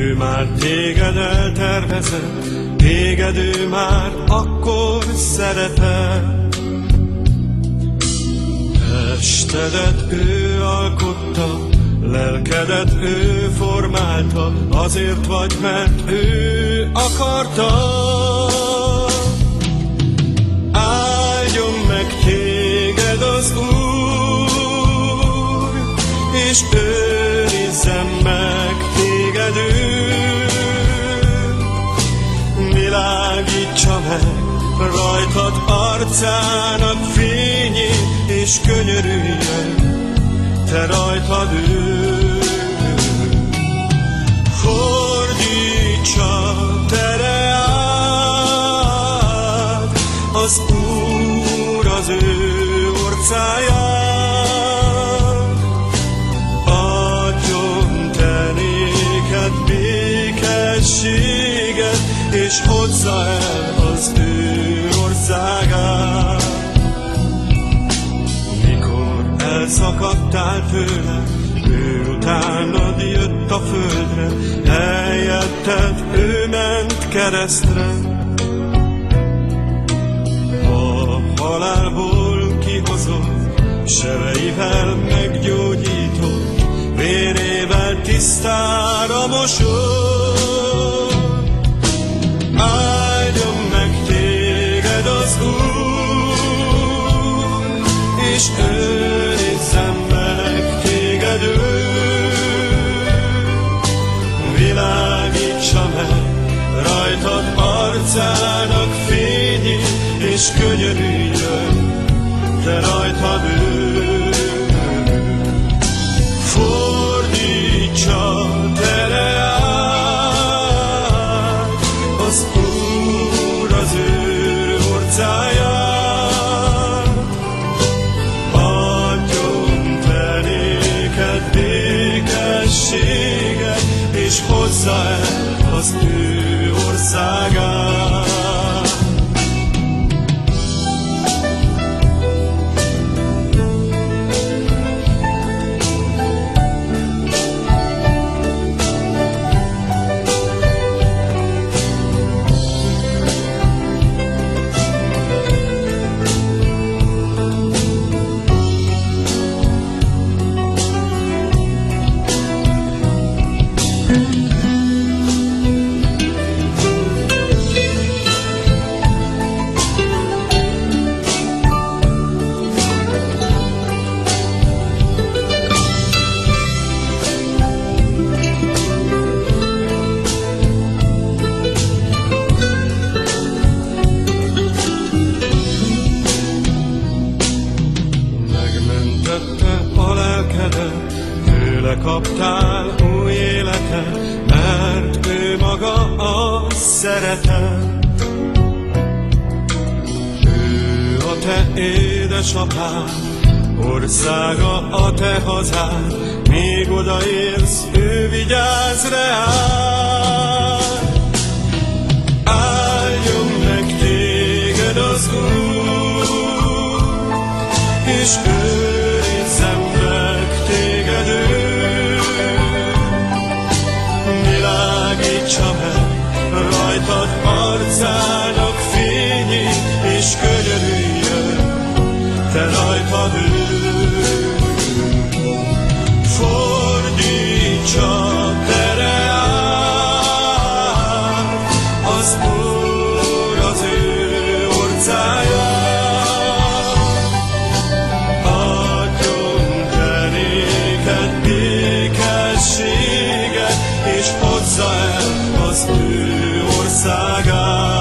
Ő már téged eltervezett, téged ő már akkor szeretett. Testedet ő alkotta, lelkedet ő formálta, azért vagy, mert ő akarta. Áldjon meg téged az Úr, és őrizzen meg téged ő. Világítsa meg rajtad arcának fényét, és könyörüljön te rajtad ő. Fordítsa tereát az Úr az ő orcáját, adjon te néked békességet, és hozza el az ő országát. Mikor elszakadtál tőle, ő utánad jött a földre, helyetted ő ment keresztre. A halálból kihozott, sebeivel meggyógyított, vérével tisztára mosott. Áldjon meg téged az Úr, és őrizzen meg téged ő. Világítsa meg rajtad arcának fényét, és könyörüljön te rajtad ő. Fordítsa tereát az Úr az ő orcáját, adjon te néked békességet, és hozza el az ő országát. Tőle kaptál új életet, mert ő maga a szeretet. Ő a te édesapád, országa a te hazád, míg odaérsz, ő vigyáz reád. Áldjon meg téged az Úr, és őrizzen meg téged ő. Világítsa meg rajtad arcának fényét, és könyörüljön te rajtad ő. Fordítsa tereát az Úr az ő orcáját, adjon te néked békességet, és hozza el az ő országát.